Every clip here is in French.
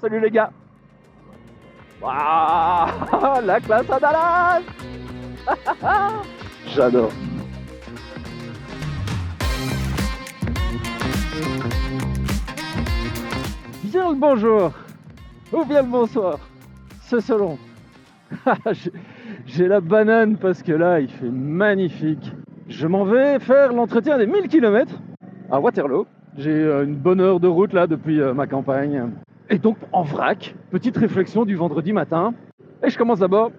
salut les gars. Waouh, la classe à Dallas. J'adore. Bien le bonjour, ou bien le bonsoir, c'est selon. J'ai la banane parce que là il fait magnifique. Je m'en vais faire l'entretien des 1000 km à Waterloo. J'ai une bonne heure de route là depuis ma campagne. Et donc en vrac, petite réflexion du vendredi matin. Et je commence d'abord,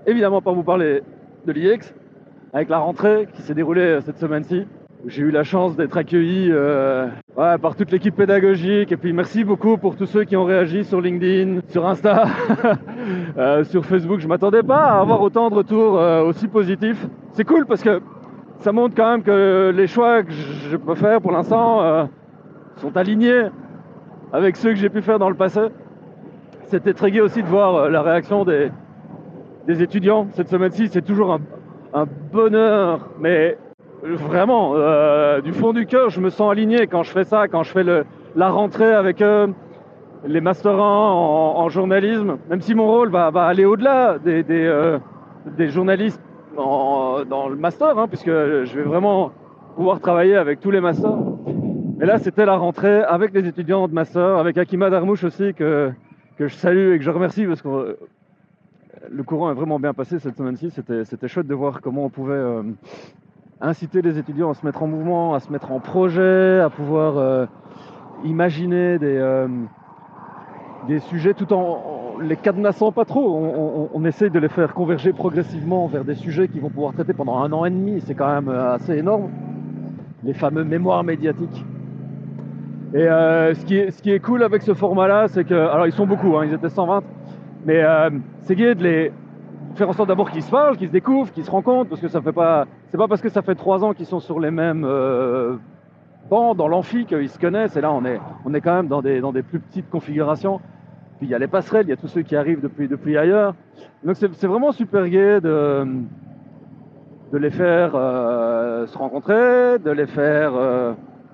évidemment, par vous parler de l'IEX, avec la rentrée qui s'est déroulée cette semaine-ci. J'ai eu la chance d'être accueilli par toute l'équipe pédagogique. Et puis merci beaucoup pour tous ceux qui ont réagi sur LinkedIn, sur Insta, sur Facebook. Je ne m'attendais pas à avoir autant de retours aussi positifs. C'est cool parce que ça montre quand même que les choix que je peux faire pour l'instant sont alignés avec ceux que j'ai pu faire dans le passé. C'était très gai aussi de voir la réaction des étudiants cette semaine-ci. C'est toujours un bonheur, mais vraiment, du fond du cœur, je me sens aligné quand je fais ça, quand je fais la rentrée avec eux, les Master 1 en journalisme, même si mon rôle va aller au-delà des journalistes dans le Master, puisque je vais vraiment pouvoir travailler avec tous les Masters. Et là, c'était la rentrée avec les étudiants de Master, avec Akima Darmouche aussi, que je salue et que je remercie, parce que le courant est vraiment bien passé cette semaine-ci. C'était chouette de voir comment on pouvait inciter les étudiants à se mettre en mouvement, à se mettre en projet, à pouvoir imaginer des sujets tout en les cadenassant pas trop. On essaye de les faire converger progressivement vers des sujets qui vont pouvoir traiter pendant 1 an et demi. C'est quand même assez énorme. Les fameux mémoires médiatiques. Et ce qui est cool avec ce format-là, c'est que... Alors, ils sont beaucoup, ils étaient 120. Mais c'est gai de les faire en sorte d'abord qu'ils se parlent, qu'ils se découvrent, qu'ils se rencontrent, parce que c'est pas parce que ça fait 3 ans qu'ils sont sur les mêmes bancs dans l'amphi qu'ils se connaissent. Et là, on est quand même dans des plus petites configurations. Puis il y a les passerelles, il y a tous ceux qui arrivent depuis ailleurs. Donc c'est vraiment super gai de les faire se rencontrer, de les faire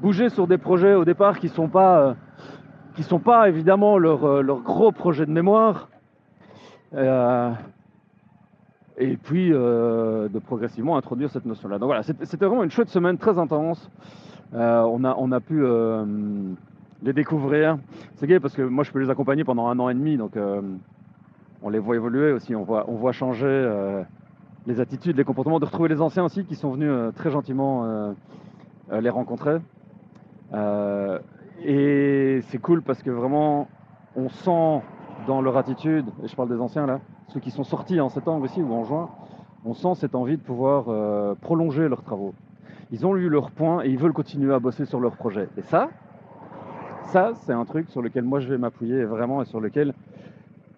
bouger sur des projets au départ qui sont pas évidemment leur gros projet de mémoire. Et puis de progressivement introduire cette notion-là. Donc voilà, c'était vraiment une chouette semaine, très intense. On a pu les découvrir. C'est gai parce que moi je peux les accompagner pendant 1 an et demi, donc on les voit évoluer aussi, on voit changer les attitudes, les comportements, de retrouver les anciens aussi qui sont venus très gentiment les rencontrer. Et c'est cool parce que vraiment on sent dans leur attitude, et je parle des anciens là, ceux qui sont sortis en septembre ici ou en juin, on sent cette envie de pouvoir prolonger leurs travaux. Ils ont eu leur point et ils veulent continuer à bosser sur leur projet. Et ça c'est un truc sur lequel moi je vais m'appuyer vraiment et sur lequel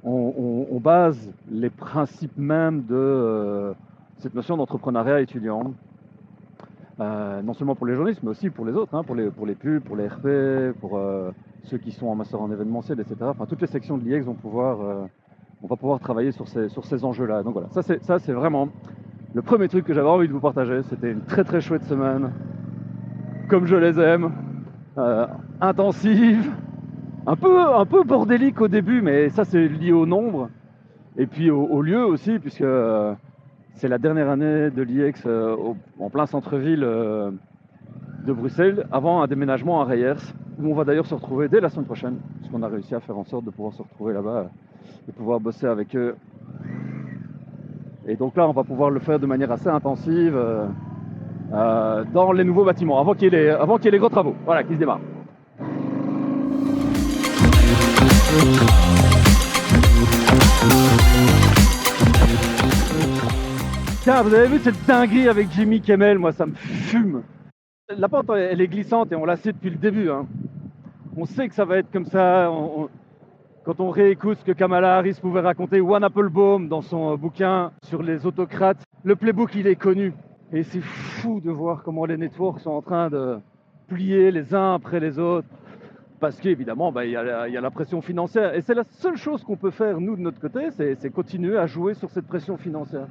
on base les principes même de cette notion d'entrepreneuriat étudiant. Non seulement pour les journalistes, mais aussi pour les autres, pour les pubs, pour les RP, pour ceux qui sont en master en événementiel, etc. Enfin, toutes les sections de l'IEX on va pouvoir travailler sur ces enjeux-là. Donc voilà, ça c'est vraiment le premier truc que j'avais envie de vous partager. C'était une très très chouette semaine, comme je les aime, intensive, un peu bordélique au début, mais ça c'est lié au nombre, et puis au lieu aussi, puisque c'est la dernière année de l'IEX en plein centre-ville de Bruxelles, avant un déménagement à Reyers, où on va d'ailleurs se retrouver dès la semaine prochaine, puisqu'on a réussi à faire en sorte de pouvoir se retrouver là-bas et pouvoir bosser avec eux. Et donc là, on va pouvoir le faire de manière assez intensive dans les nouveaux bâtiments, avant qu'il y ait les gros travaux, voilà, qui se démarrent. Tiens, vous avez vu cette dinguerie avec Jimmy Kimmel? Moi, ça me fume. La pente, elle est glissante et on l'a sait depuis le début. On sait que ça va être comme ça. Quand on réécoute ce que Kamala Harris pouvait raconter, One Applebaum, dans son bouquin sur les autocrates, le playbook, il est connu. Et c'est fou de voir comment les networks sont en train de plier les uns après les autres. Parce qu'évidemment, il y a la pression financière. Et c'est la seule chose qu'on peut faire, nous, de notre côté, c'est continuer à jouer sur cette pression financière.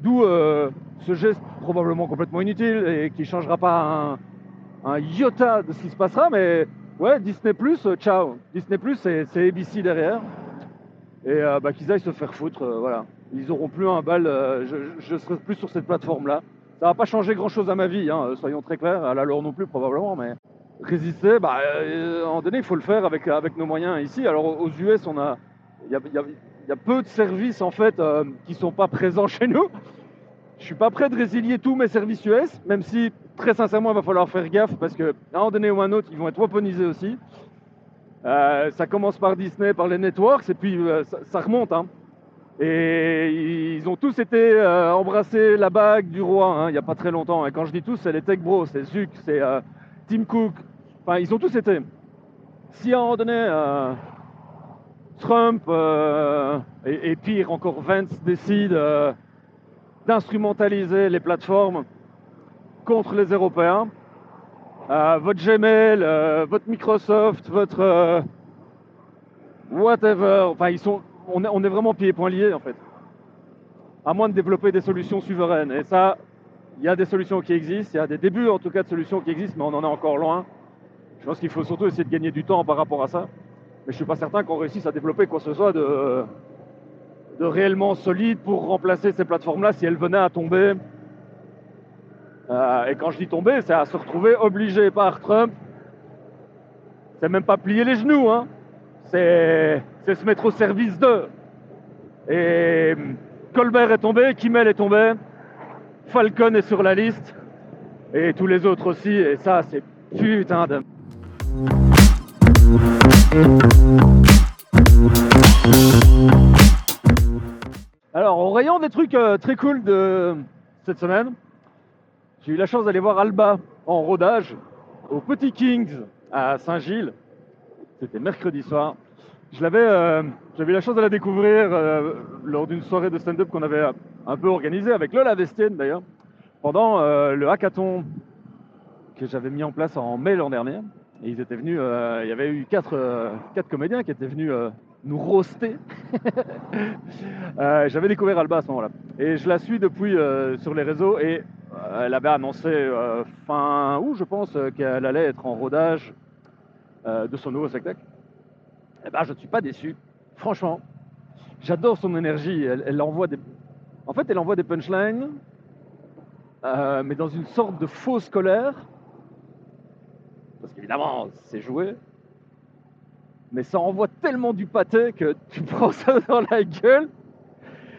D'où ce geste probablement complètement inutile et qui ne changera pas un iota de ce qui se passera, mais Ouais, Disney+, ciao. Disney+, c'est ABC derrière. Et qu'ils aillent se faire foutre, voilà. Ils auront plus un bal, je serai plus sur cette plateforme-là. Ça va pas changer grand-chose à ma vie, hein, soyons très clairs, à la leur non plus probablement, mais résister, à un moment donné, il faut le faire avec nos moyens ici. Alors aux US, il y a peu de services en fait qui sont pas présents chez nous. Je suis pas prêt de résilier tous mes services US, même si très sincèrement il va falloir faire gaffe parce qu'à un moment donné ou un autre, ils vont être weaponisés aussi. Ça commence par Disney, par les networks, et puis ça remonte. Hein. Et ils ont tous été embrasser la bague du roi, hein, il n'y a pas très longtemps. Et quand je dis tous, c'est les tech bros, c'est Zuck, c'est Tim Cook. Enfin, ils ont tous été. Si à un moment donné, Trump et pire encore Vance décide d'instrumentaliser les plateformes contre les Européens, votre Gmail, votre Microsoft, votre whatever, enfin on est vraiment pieds et poings liés en fait. À moins de développer des solutions souveraines. Et ça, il y a des solutions qui existent, il y a des débuts en tout cas de solutions qui existent, mais on en est encore loin. Je pense qu'il faut surtout essayer de gagner du temps par rapport à ça. Mais je ne suis pas certain qu'on réussisse à développer quoi que ce soit de réellement solide pour remplacer ces plateformes-là si elles venaient à tomber. Et quand je dis tomber, c'est à se retrouver obligé par Trump. C'est même pas plier les genoux, hein. C'est se mettre au service d'eux. Et Colbert est tombé, Kimmel est tombé, Falcon est sur la liste, et tous les autres aussi, et ça, c'est putain de... Alors, au rayon des trucs très cool de cette semaine, j'ai eu la chance d'aller voir Alba en rodage au Petit Kings à Saint-Gilles. C'était mercredi soir. J'avais eu la chance de la découvrir lors d'une soirée de stand-up qu'on avait un peu organisée avec Lola Vestienne d'ailleurs, pendant le hackathon que j'avais mis en place en mai l'an dernier. Et ils étaient venus, il y avait eu quatre comédiens qui étaient venus nous roaster. J'avais découvert Alba à ce moment-là. Et je la suis depuis sur les réseaux et elle avait annoncé fin août, je pense, qu'elle allait être en rodage de son nouveau spectacle. Eh ben, je ne suis pas déçu. Franchement, j'adore son énergie. Elle envoie des... En fait, elle envoie des punchlines, mais dans une sorte de fausse colère. Parce qu'évidemment, c'est joué. Mais ça envoie tellement du pâté que tu prends ça dans la gueule.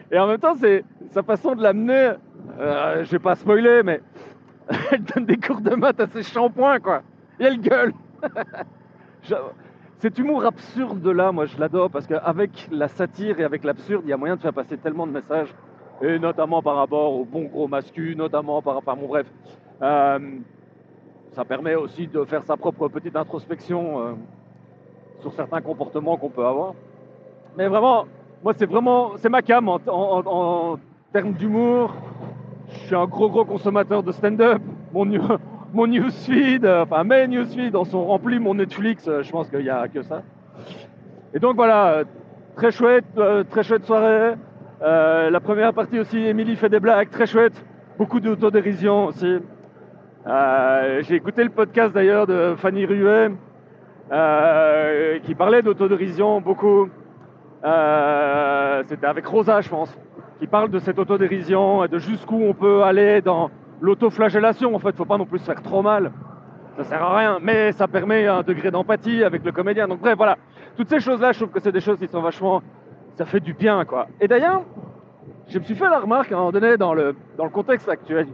Et en même temps, c'est sa façon de l'amener. Je vais pas spoiler, mais elle donne des cours de maths à ses shampoings, quoi. Et elle gueule. Cet humour absurde de là, moi je l'adore parce qu'avec la satire et avec l'absurde, il y a moyen de faire passer tellement de messages, et notamment par rapport au bon gros mascu, notamment par rapport, bon bref, ça permet aussi de faire sa propre petite introspection sur certains comportements qu'on peut avoir. Mais vraiment, moi c'est ma cam en termes d'humour. Je suis un gros consommateur de stand-up. Mon newsfeed, mes newsfeeds en sont remplis, mon Netflix, je pense qu'il n'y a que ça. Et donc voilà, très chouette soirée. La première partie aussi, Émilie fait des blagues, très chouette. Beaucoup d'autodérision aussi. J'ai écouté le podcast d'ailleurs de Fanny Ruet, qui parlait d'autodérision beaucoup. C'était avec Rosa, je pense, qui parle de cette autodérision et de jusqu'où on peut aller dans l'autoflagellation. En fait, faut pas non plus se faire trop mal. Ça sert à rien, mais ça permet un degré d'empathie avec le comédien. Donc bref, voilà. Toutes ces choses-là, je trouve que c'est des choses qui sont vachement... Ça fait du bien, quoi. Et d'ailleurs, je me suis fait la remarque à un moment donné dans le contexte actuel.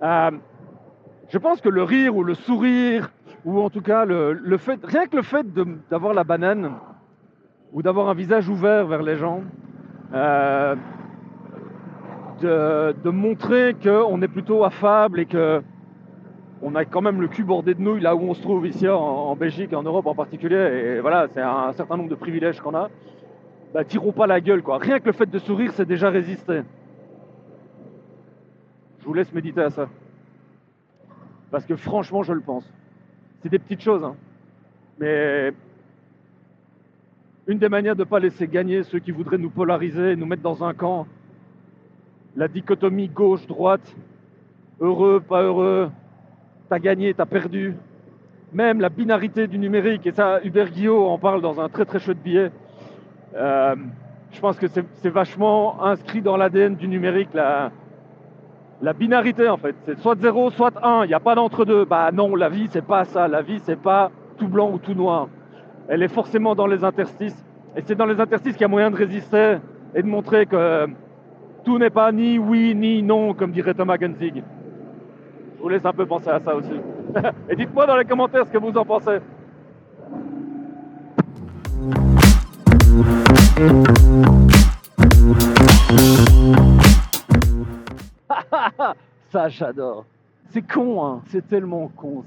Je pense que le rire ou le sourire, ou en tout cas le fait... Rien que le fait d'avoir la banane, ou d'avoir un visage ouvert vers les gens, de montrer qu'on est plutôt affable et qu'on a quand même le cul bordé de nouilles là où on se trouve ici en Belgique et en Europe en particulier, et voilà, c'est un certain nombre de privilèges qu'on a, tirons pas la gueule, quoi. Rien que le fait de sourire, c'est déjà résister. Je vous laisse méditer à ça. Parce que franchement, je le pense. C'est des petites choses, hein. Mais une des manières de ne pas laisser gagner ceux qui voudraient nous polariser, nous mettre dans un camp, la dichotomie gauche-droite, heureux, pas heureux, t'as gagné, t'as perdu, même la binarité du numérique, et ça, Hubert Guillot en parle dans un très très chouette billet. Je pense que c'est vachement inscrit dans l'ADN du numérique, la binarité en fait. C'est soit 0, soit 1, il n'y a pas d'entre-deux. Bah non, la vie c'est pas ça, la vie c'est pas tout blanc ou tout noir. Elle est forcément dans les interstices. Et c'est dans les interstices qu'il y a moyen de résister et de montrer que tout n'est pas ni oui ni non, comme dirait Thomas Genzig. Je vous laisse un peu penser à ça aussi. Et dites-moi dans les commentaires ce que vous en pensez. Ça, j'adore. C'est con, hein. C'est tellement con.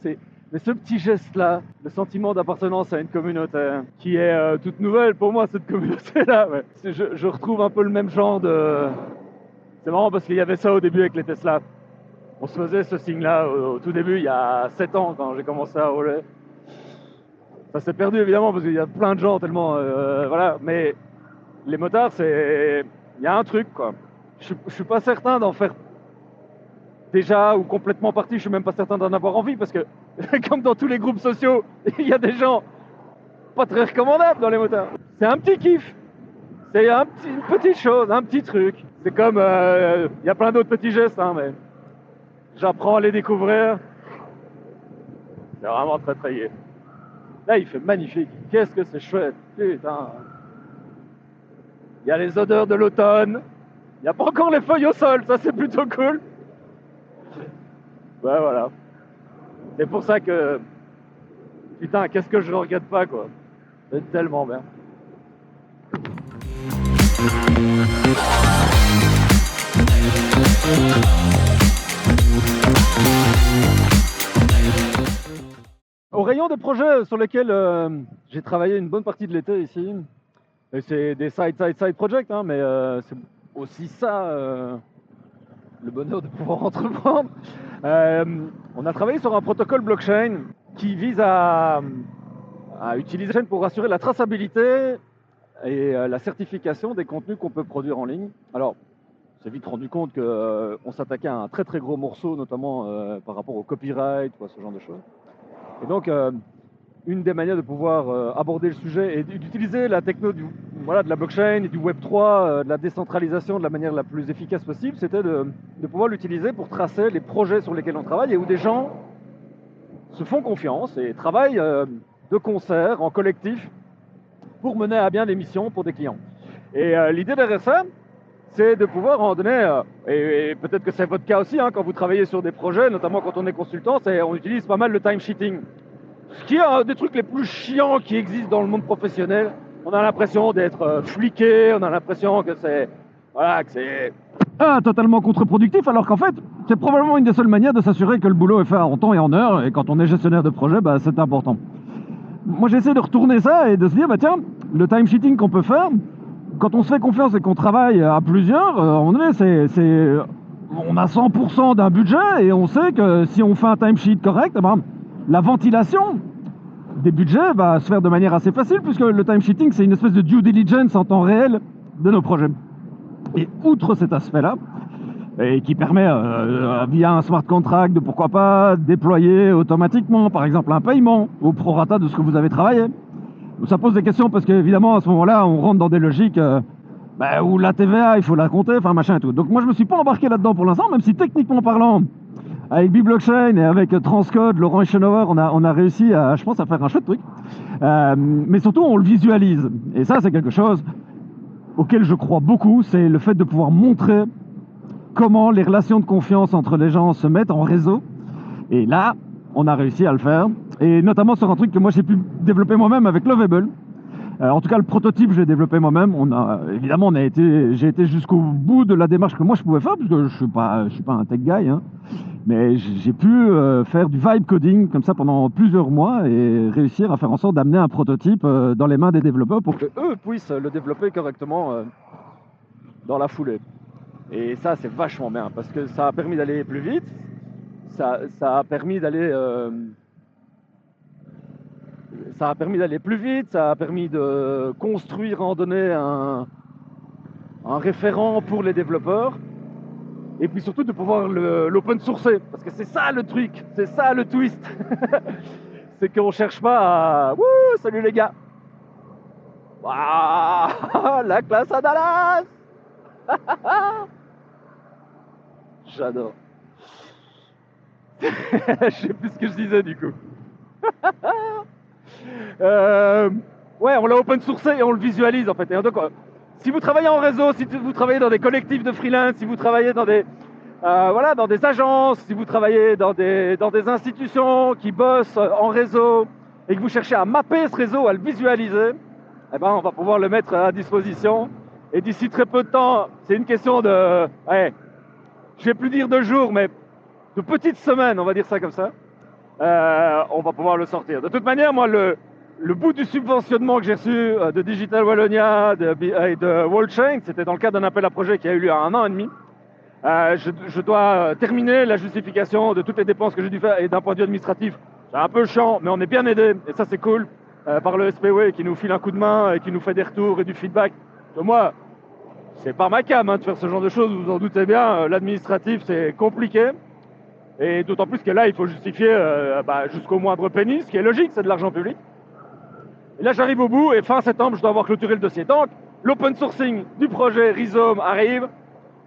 Mais ce petit geste-là, le sentiment d'appartenance à une communauté qui est toute nouvelle pour moi, cette communauté-là. Ouais. Je retrouve un peu le même genre de... C'est marrant parce qu'il y avait ça au début avec les Tesla. On se faisait ce signe-là au tout début, il y a 7 ans, quand j'ai commencé à rouler. Ça s'est perdu évidemment parce qu'il y a plein de gens tellement... voilà, mais les motards, c'est... Il y a un truc, quoi. Je suis pas certain d'en faire déjà ou complètement partie, je suis même pas certain d'en avoir envie parce que, comme dans tous les groupes sociaux, il y a des gens pas très recommandables dans les motards. C'est un petit kiff, c'est une petite chose, un petit truc. C'est comme, il y a plein d'autres petits gestes, hein, mais j'apprends à les découvrir. C'est vraiment très très gai. Là, il fait magnifique. Qu'est-ce que c'est chouette, putain. Il y a les odeurs de l'automne. Il n'y a pas encore les feuilles au sol, ça c'est plutôt cool. Ouais, voilà. C'est pour ça que... Putain, qu'est-ce que je ne regrette pas, quoi. C'est tellement bien. Au rayon des projets sur lesquels j'ai travaillé une bonne partie de l'été ici, et c'est des side projects, hein, mais c'est aussi ça le bonheur de pouvoir entreprendre. On a travaillé sur un protocole blockchain qui vise à utiliser la blockchain pour assurer la traçabilité et la certification des contenus qu'on peut produire en ligne. Alors, on s'est vite rendu compte qu'on s'attaquait à un très très gros morceau, notamment par rapport au copyright ou à ce genre de choses. Et donc, une des manières de pouvoir aborder le sujet et d'utiliser la techno de la blockchain et du Web3, de la décentralisation de la manière la plus efficace possible, c'était de pouvoir l'utiliser pour tracer les projets sur lesquels on travaille et où des gens se font confiance et travaillent de concert, en collectif, pour mener à bien les missions pour des clients. Et l'idée derrière ça, c'est de pouvoir en donner, et peut-être que c'est votre cas aussi, hein, quand vous travaillez sur des projets, notamment quand on est consultant, on utilise pas mal le time sheeting. Ce qui est un des trucs les plus chiants qui existent dans le monde professionnel. On a l'impression d'être fliqué, on a l'impression que c'est totalement contre-productif, alors qu'en fait, c'est probablement une des seules manières de s'assurer que le boulot est fait en temps et en heure, et quand on est gestionnaire de projet, bah, c'est important. Moi, j'essaie de retourner ça et de se dire, bah tiens, le time sheeting qu'on peut faire, quand on se fait confiance et qu'on travaille à plusieurs, on a 100% d'un budget et on sait que si on fait un timesheet correct, eh ben, la ventilation des budgets va se faire de manière assez facile puisque le timesheeting, c'est une espèce de due diligence en temps réel de nos projets. Et outre cet aspect-là, et qui permet via un smart contract de pourquoi pas déployer automatiquement par exemple un paiement au prorata de ce que vous avez travaillé. Ça pose des questions parce qu'évidemment à ce moment-là on rentre dans des logiques où la TVA il faut la compter, enfin machin et tout. Donc moi je me suis pas embarqué là-dedans pour l'instant, même si techniquement parlant avec B-Blockchain et avec Transcode, Laurent Eschenauer, on a réussi à, je pense, à faire un chouette truc. Mais surtout on le visualise. Et ça c'est quelque chose auquel je crois beaucoup, c'est le fait de pouvoir montrer comment les relations de confiance entre les gens se mettent en réseau. Et là, on a réussi à le faire. Et notamment sur un truc que moi j'ai pu développer moi-même avec Lovable. En tout cas, le prototype, je l'ai développé moi-même. Évidemment, j'ai été jusqu'au bout de la démarche que moi je pouvais faire, parce que je suis pas un tech guy, hein. Mais j'ai pu faire du vibe coding comme ça pendant plusieurs mois et réussir à faire en sorte d'amener un prototype dans les mains des développeurs pour qu'eux puissent le développer correctement dans la foulée. Et ça, c'est vachement bien, parce que ça a permis d'aller plus vite, ça a permis d'aller plus vite, ça a permis de construire en données un référent pour les développeurs, et puis surtout de pouvoir l'open sourcer, parce que c'est ça le truc, c'est ça le twist. c'est qu'on cherche pas à... Wouh, salut les gars. Waouh, la classe à Dallas. J'adore. Je sais plus ce que je disais du coup. Ouais, on l'a open sourcé et on le visualise en fait. Et donc, si vous travaillez en réseau, si vous travaillez dans des collectifs de freelance, si vous travaillez dans des, voilà, dans des agences, si vous travaillez dans des institutions qui bossent en réseau et que vous cherchez à mapper ce réseau, à le visualiser, eh ben, on va pouvoir le mettre à disposition. Et d'ici très peu de temps, c'est une question de, ouais, je vais plus dire de jours, mais de petites semaines, on va dire ça comme ça, on va pouvoir le sortir. De toute manière, moi, le bout du subventionnement que j'ai reçu de Digital Wallonia et de Wallchain, c'était dans le cadre d'un appel à projet qui a eu lieu il y a 1 an et demi. Je dois terminer la justification de toutes les dépenses que j'ai dû faire, et d'un point de vue administratif, c'est un peu chiant, mais on est bien aidé, et ça c'est cool, par le SPW qui nous file un coup de main et qui nous fait des retours et du feedback. Donc moi, c'est pas ma cam de faire ce genre de choses, vous vous en doutez bien, l'administratif c'est compliqué, et d'autant plus que là il faut justifier jusqu'au moindre penny, ce qui est logique, c'est de l'argent public. Et là j'arrive au bout, et fin septembre je dois avoir clôturé le dossier. Donc l'open sourcing du projet Rhizome arrive.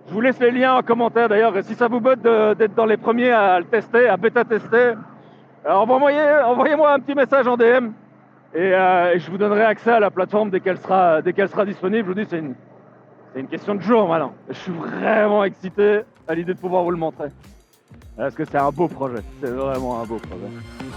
Je vous laisse les liens en commentaire d'ailleurs, et si ça vous botte d'être dans les premiers à le tester, à bêta-tester, envoyez-moi un petit message en DM, et je vous donnerai accès à la plateforme dès qu'elle sera disponible. Je vous dis, c'est une question de jour maintenant. Je suis vraiment excité à l'idée de pouvoir vous le montrer. Parce que c'est un beau projet, c'est vraiment un beau projet.